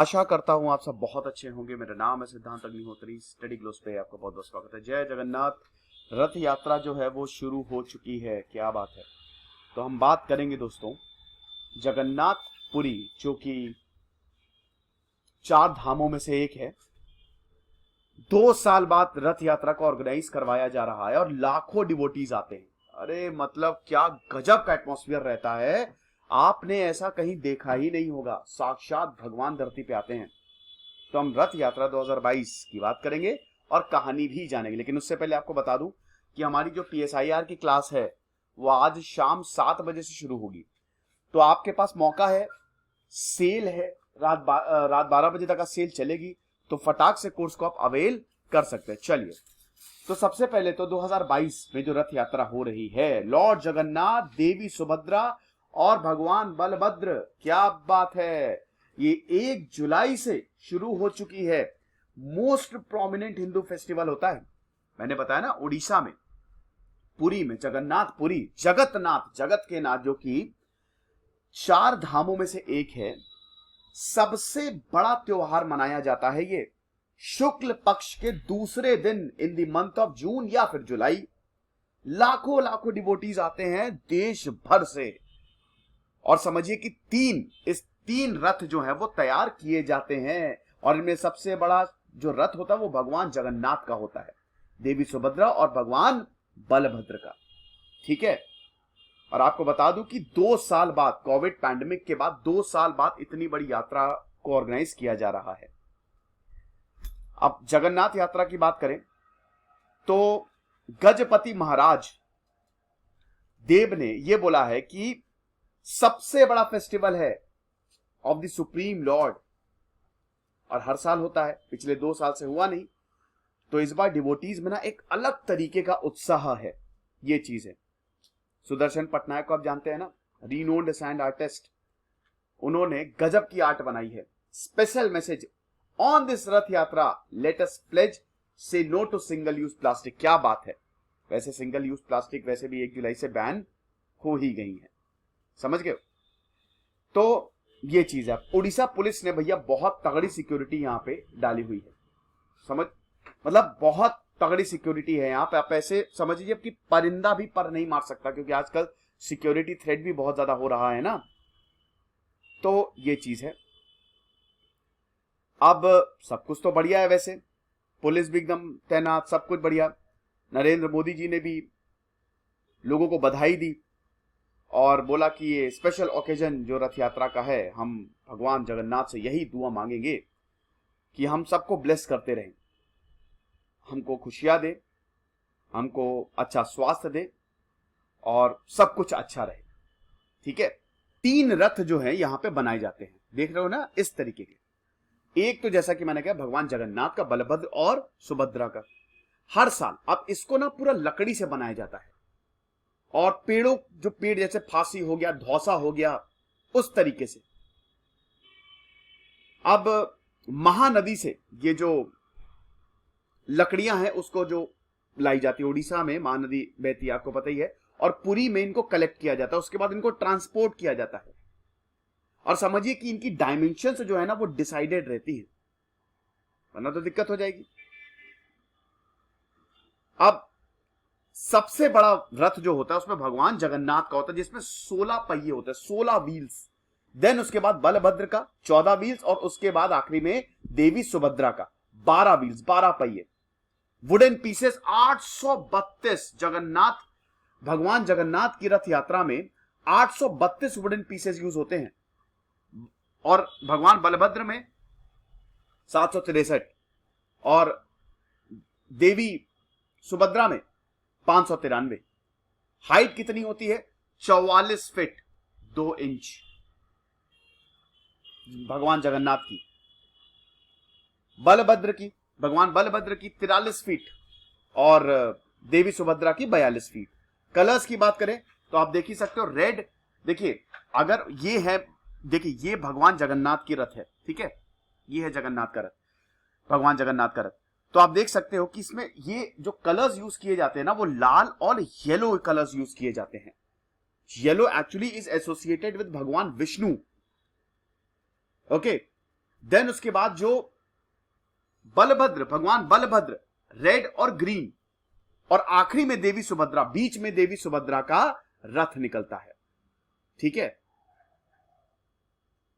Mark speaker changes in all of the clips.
Speaker 1: आशा करता हूं आप सब बहुत अच्छे होंगे। मेरा नाम है सिद्धांत अग्निहोत्री। स्टडी ग्लोस पे आपका बहुत बहुत स्वागत है। जय जगन्नाथ। रथ यात्रा जो है वो शुरू हो चुकी है। क्या बात है। तो हम बात करेंगे दोस्तों जगन्नाथपुरी, जो कि चार धामों में से एक है। 2 साल बाद रथ यात्रा को ऑर्गेनाइज करवाया जा रहा है और लाखों डिवोटीज आते हैं। अरे मतलब क्या गजब का एटमॉस्फेयर रहता है। आपने ऐसा कहीं देखा ही नहीं होगा। साक्षात भगवान धरती पे आते हैं। तो हम रथ यात्रा 2022 की बात करेंगे और कहानी भी जानेंगे। लेकिन उससे पहले आपको बता दूं कि हमारी जो PSIR की क्लास है वो आज शाम 7 बजे से शुरू होगी। तो आपके पास मौका है, सेल है, रात 12 बजे तक का सेल चलेगी। तो फटाक से कोर्स को आप अवेल कर सकते हैं। चलिए, तो सबसे पहले तो 2022 में जो रथ यात्रा हो रही है, लॉर्ड जगन्नाथ, देवी सुभद्रा और भगवान बलभद्र, क्या बात है, ये 1 जुलाई से शुरू हो चुकी है। मोस्ट प्रोमिनेंट हिंदू फेस्टिवल होता है, मैंने बताया ना, उड़ीसा में पुरी में जगन्नाथपुरी, जगतनाथ, जगत के नाथ, जो कि 4 धामों में से एक है। सबसे बड़ा त्योहार मनाया जाता है ये शुक्ल पक्ष के दूसरे दिन in the month of June या फिर जुलाई। लाखों लाखों डिवोटीज आते हैं देश भर से। और समझिए कि इस तीन रथ जो है वो तैयार किए जाते हैं। और इनमें सबसे बड़ा जो रथ होता है वो भगवान जगन्नाथ का होता है, देवी सुभद्रा और भगवान बलभद्र का। ठीक है। और आपको बता दूं कि 2 साल बाद, कोविड पैंडेमिक के बाद 2 साल बाद इतनी बड़ी यात्रा को ऑर्गेनाइज किया जा रहा है। अब जगन्नाथ यात्रा की बात करें तो गजपति महाराज देव ने यह बोला है कि सबसे बड़ा फेस्टिवल है ऑफ द सुप्रीम लॉर्ड। और हर साल होता है, पिछले 2 साल से हुआ नहीं। तो इस बार डिवोटीज में ना एक अलग तरीके का उत्साह है। ये चीज है। सुदर्शन पटनायक को आप जानते हैं ना, रीनोन्ड सैंड आर्टिस्ट। उन्होंने गजब की आर्ट बनाई है। Special message on this Rath Yatra, let us pledge say no to single use plastic. क्या बात है। वैसे सिंगल यूज प्लास्टिक वैसे भी 1 जुलाई से बैन हो ही गई है, समझ गए। तो ये चीज है। उड़ीसा पुलिस ने भैया बहुत तगड़ी सिक्योरिटी यहां पे डाली हुई है। समझ, मतलब बहुत तगड़ी सिक्योरिटी है यहां पे। आप ऐसे समझिए कि परिंदा भी पर नहीं मार सकता, क्योंकि आजकल सिक्योरिटी थ्रेट भी बहुत ज्यादा हो रहा है ना। तो ये चीज है। अब सब कुछ तो बढ़िया है, वैसे पुलिस भी एकदम तैनात, सब कुछ बढ़िया। नरेंद्र मोदी जी ने भी लोगों को बधाई दी और बोला कि ये स्पेशल ओकेजन जो रथ यात्रा का है, हम भगवान जगन्नाथ से यही दुआ मांगेंगे कि हम सबको ब्लेस करते रहें, हमको खुशियां दे, हमको अच्छा स्वास्थ्य दे और सब कुछ अच्छा रहे। ठीक है। 3 रथ जो है यहां पे बनाए जाते हैं, देख रहे हो ना, इस तरीके के। एक तो जैसा कि मैंने कहा भगवान जगन्नाथ का, बलभद्र और सुभद्रा का। हर साल अब इसको ना पूरा लकड़ी से बनाया जाता है और पेड़ों, जो पेड़ जैसे फांसी हो गया, धौसा हो गया, उस तरीके से। अब महानदी से ये जो लकड़ियां हैं उसको जो लाई जाती है, उड़ीसा में महानदी बहती है, आपको पता ही है। और पुरी में इनको कलेक्ट किया जाता है, उसके बाद इनको ट्रांसपोर्ट किया जाता है। और समझिए कि इनकी डायमेंशन जो है ना वो डिसाइडेड रहती है, वरना तो दिक्कत हो जाएगी। अब सबसे बड़ा रथ जो होता है उसमें भगवान जगन्नाथ का होता है, जिसमें 16 पहिए होते हैं, 16 व्हील्स। देन उसके बाद बलभद्र का 14 व्हील्स और उसके बाद आखिरी में देवी सुभद्रा का 12 व्हील्स, 12 पहिए। Wooden pieces 832। जगन्नाथ, भगवान जगन्नाथ की रथ यात्रा में 832 वुडन पीसेस यूज होते हैं। और भगवान बलभद्र में 763 और देवी सुभद्रा में 593। हाइट कितनी होती है? 44 फीट 2 इंच भगवान जगन्नाथ की। बलभद्र की, भगवान बलभद्र की 43 फीट और देवी सुभद्रा की 42 फीट। कलर्स की बात करें तो आप देख ही सकते हो, रेड। देखिए, अगर ये है, देखिए ये भगवान जगन्नाथ की रथ है, ठीक है, ये है जगन्नाथ का रथ, भगवान जगन्नाथ का रथ। तो आप देख सकते हो कि इसमें ये जो कलर्स यूज किए जाते हैं ना वो लाल और येलो कलर्स यूज किए जाते हैं। Yellow actually is associated with भगवान विष्णु। ओके, देन उसके बाद जो बलभद्र, भगवान बलभद्र रेड और ग्रीन, और आखिरी में देवी सुभद्रा, बीच में देवी सुभद्रा का रथ निकलता है। ठीक है,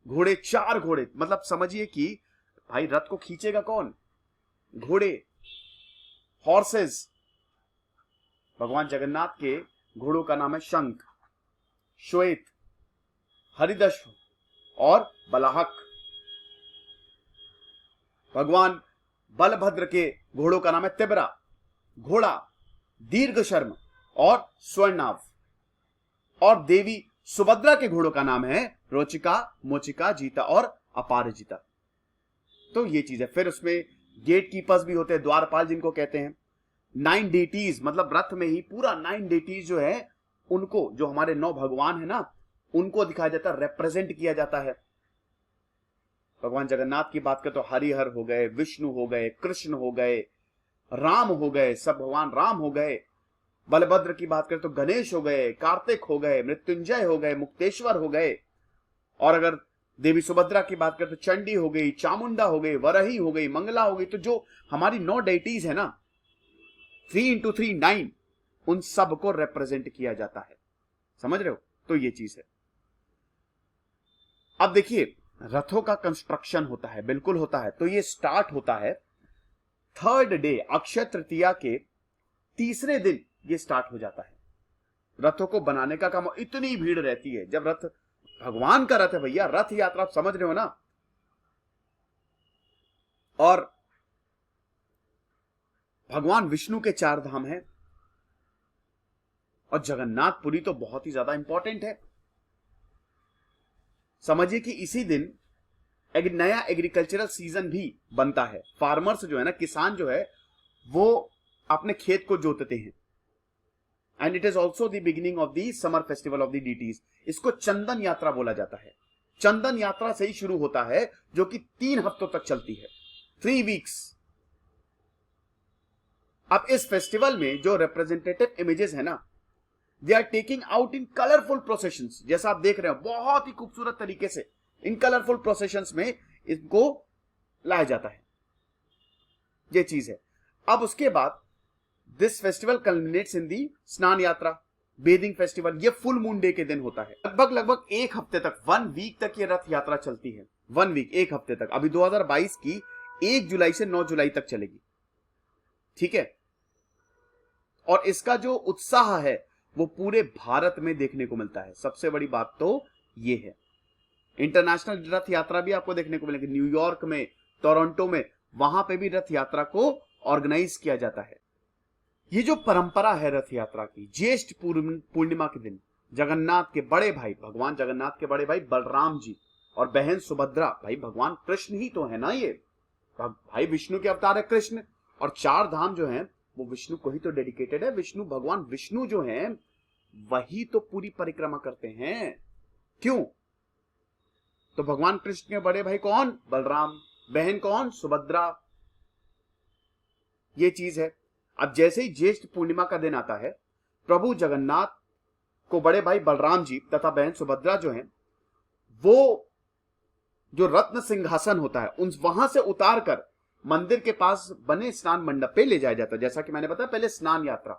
Speaker 1: घोड़े, 4 घोड़े, मतलब समझिए कि भाई रथ को खींचेगा कौन? घोड़े, हॉर्सेस। भगवान जगन्नाथ के घोड़ों का नाम है शंख, श्वेत, हरिदश्व और बलाहक। भगवान बलभद्र के घोड़ों का नाम है तिबरा, घोड़ा, दीर्घशर्म और स्वर्णाभ। और देवी सुभद्रा के घोड़ों का नाम है रोचिका, मोचिका, जीता और अपारजिता। तो ये चीज है। फिर उसमें गेट कीपर्स भी होते हैं, द्वारपाल जिनको कहते हैं। 9 डेटीज, मतलब रथ में ही पूरा 9 डेटीज जो है उनको, जो हमारे 9 भगवान है ना, उनको दिखाया जाता है, रिप्रेजेंट किया जाता है। भगवान जगन्नाथ की बात करें तो हरिहर हो गए, विष्णु हो गए, कृष्ण हो गए, राम हो गए, सब भगवान राम हो गए। बलभद्र की बात करें तो गणेश हो गए, कार्तिक हो गए, मृत्युंजय हो गए, मुक्तेश्वर हो गए। और अगर देवी सुभद्रा की बात करें तो चंडी हो गई, चामुंडा हो गई, वरही हो गई, मंगला हो गई। तो जो हमारी 9 डेटीज है ना, 3 into 3 9, उन सब को रिप्रेजेंट किया जाता है। समझ रहे हो? तो ये चीज है। अब देखिए, रथों का कंस्ट्रक्शन होता है, बिल्कुल होता है। तो ये स्टार्ट होता है 3rd डे, अक्षय तृतीया के तीसरे दिन ये स्टार्ट हो जाता है। रथों को बनाने का काम, इतनी भीड़ रहती है। जब रथ, भगवान का रथ है भैया, रथ यात्रा, आप समझ रहे हो ना। और भगवान विष्णु के 4 धाम हैं, और जगन्नाथपुरी तो बहुत ही ज्यादा इंपॉर्टेंट है। समझिए कि इसी दिन एक नया एग्रीकल्चरल सीजन भी बनता है। फार्मर्स जो है ना, किसान जो है, वो अपने खेत को जोतते हैं। And it is also the beginning of the summer festival of the deities. इसको चंदन यात्रा बोला जाता है। चंदन यात्रा से ही शुरू होता है, जो कि 3 हफ्तों तक चलती है, 3 वीक्स। अब इस फेस्टिवल में जो रिप्रेजेंटेटिव इमेजेस है ना, they are taking out in colourful processions. जैसा आप देख रहे हो, बहुत ही खूबसूरत तरीके से इन कलरफुल प्रोसेशंस में इनको लाया जाता है। ये चीज है। अब उसके बाद दिस फेस्टिवल कल्मिनेट्स इन दी स्नान यात्रा, बेदिंग फेस्टिवल। ये फुल मून डे के दिन होता है। लगभग 1 हफ्ते तक, 1 वीक तक ये रथ यात्रा चलती है। 1 वीक, 1 हफ्ते तक। अभी 2022 की 1 जुलाई से 9 जुलाई तक चलेगी। ठीक है। और इसका जो उत्साह है वो पूरे भारत में देखने को मिलता है। सबसे बड़ी बात तो ये है। इंटरनेशनल रथ यात्रा भी आपको देखने को मिलेगी, न्यूयॉर्क में, टोरंटो में, वहां पे भी रथ यात्रा को ऑर्गेनाइज किया जाता है। ये जो परंपरा है रथ यात्रा की, ज्येष्ठ पूर्णिमा के दिन जगन्नाथ के बड़े भाई, भगवान जगन्नाथ के बड़े भाई बलराम जी और बहन सुभद्रा, भाई भगवान कृष्ण ही तो है ना, ये भाई विष्णु के अवतार है कृष्ण। और 4 धाम जो हैं वो विष्णु को ही तो डेडिकेटेड है। विष्णु, भगवान विष्णु जो हैं वही तो पूरी परिक्रमा करते हैं। क्यों? तो भगवान कृष्ण के बड़े भाई कौन? बलराम। बहन कौन? सुभद्रा। ये चीज है। अब जैसे ही ज्येष्ठ पूर्णिमा का दिन आता है, प्रभु जगन्नाथ को बड़े भाई बलराम जी तथा बहन सुभद्रा जो हैं, वो जो रत्न सिंहासन होता है उन वहां से उतार कर मंदिर के पास बने स्नान मंडप पे ले जाया जाता है। जैसा कि मैंने बताया पहले, स्नान यात्रा।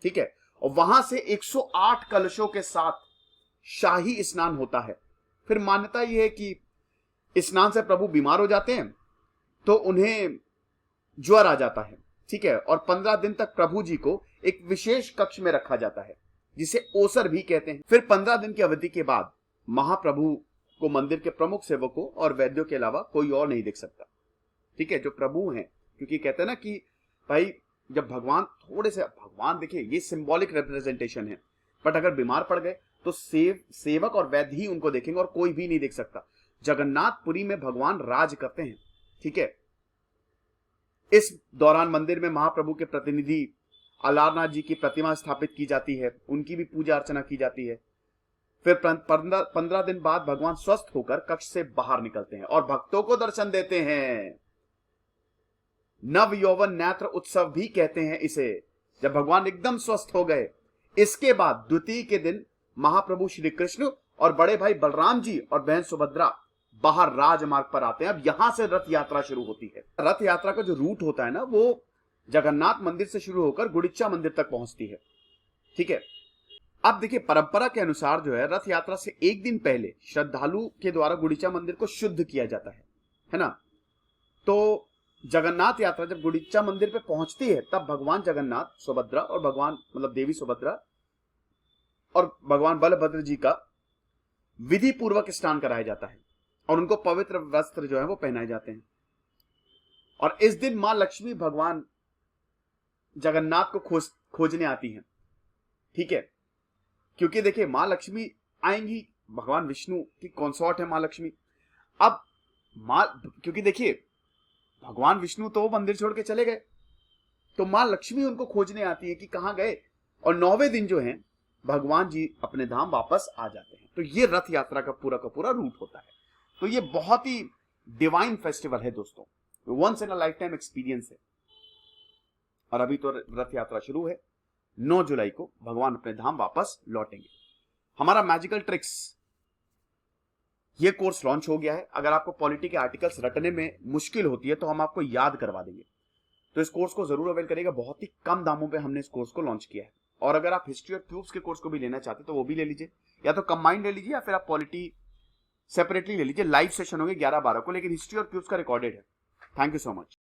Speaker 1: ठीक है। और वहां से 108 कलशों के साथ शाही स्नान होता है। फिर मान्यता यह है कि स्नान से प्रभु बीमार हो जाते हैं तो उन्हें ज्वर आ जाता है। ठीक है। और 15 दिन तक प्रभु जी को एक विशेष कक्ष में रखा जाता है, जिसे ओसर भी कहते हैं। फिर 15 दिन की अवधि के बाद महाप्रभु को मंदिर के प्रमुख सेवकों और वैद्यों के अलावा कोई और नहीं देख सकता। ठीक है, जो प्रभु हैं। क्योंकि कहते हैं ना कि भाई जब भगवान थोड़े से, भगवान देखिए ये सिंबॉलिक रिप्रेजेंटेशन है, बट अगर बीमार पड़ गए तो सेवक और वैद्य ही उनको देखेंगे और कोई भी नहीं देख सकता। जगन्नाथपुरी में भगवान राज करते हैं। ठीक है। इस दौरान मंदिर में महाप्रभु के प्रतिनिधि अलारनाथ जी की प्रतिमा स्थापित की जाती है, उनकी भी पूजा अर्चना की जाती है। फिर 15 दिन बाद भगवान स्वस्थ होकर कक्ष से बाहर निकलते हैं और भक्तों को दर्शन देते हैं। नव यौवन नेत्र उत्सव भी कहते हैं इसे, जब भगवान एकदम स्वस्थ हो गए। इसके बाद द्वितीय के दिन महाप्रभु श्री कृष्ण और बड़े भाई बलराम जी और बहन सुभद्रा बाहर राजमार्ग पर आते हैं। अब यहां से रथ यात्रा शुरू होती है। रथ यात्रा का जो रूट होता है ना, वो जगन्नाथ मंदिर से शुरू होकर गुडिच्चा मंदिर तक पहुंचती है। ठीक है, अब देखिए परंपरा के अनुसार जो है रथ यात्रा से एक दिन पहले श्रद्धालु के द्वारा गुडिच्चा मंदिर को शुद्ध किया जाता है ना। तो जगन्नाथ यात्रा जब गुडिच्चा मंदिर पे पहुंचती है तब भगवान जगन्नाथ, सुभद्रा और भगवान मतलब देवी सुभद्रा और भगवान बलभद्र जी का विधि पूर्वक स्नान कराया जाता है और उनको पवित्र वस्त्र जो है वो पहनाए जाते हैं। और इस दिन मां लक्ष्मी भगवान जगन्नाथ को खोजने आती हैं। ठीक है, क्योंकि देखिए मां लक्ष्मी आएंगी, भगवान विष्णु की कंसॉर्ट है मां लक्ष्मी। अब क्योंकि देखिए भगवान विष्णु तो मंदिर छोड़ के चले गए, तो मां लक्ष्मी उनको खोजने आती है कि कहां गए, और 9वें दिन जो है भगवान जी अपने धाम वापस आ जाते हैं। तो ये रथ यात्रा का पूरा रूट होता है। तो ये बहुत ही डिवाइन फेस्टिवल है दोस्तों, once in a lifetime experience है। और अभी तो रथ यात्रा शुरू है, 9 जुलाई को भगवान अपने धाम वापस लौटेंगे। हमारा मैजिकल ट्रिक्स ये कोर्स लॉन्च हो गया है। अगर आपको पॉलिटी के आर्टिकल्स रटने में मुश्किल होती है तो हम आपको याद करवा देंगे, तो इस कोर्स को जरूर अवेल करिएगा। बहुत ही कम दामों पे हमने इस कोर्स को लॉन्च किया है। और अगर आप हिस्ट्री ऑफ क्यूब्स के कोर्स को भी लेना चाहते हैं तो वो भी ले लीजिए, या तो कंबाइंड ले लीजिए या फिर आप पॉलिटी सेपरेटली ले लीजिए। लाइव सेशन होंगे 11-12 को, लेकिन हिस्ट्री और क्यूब्स का रिकॉर्डेड है। Thank you so much.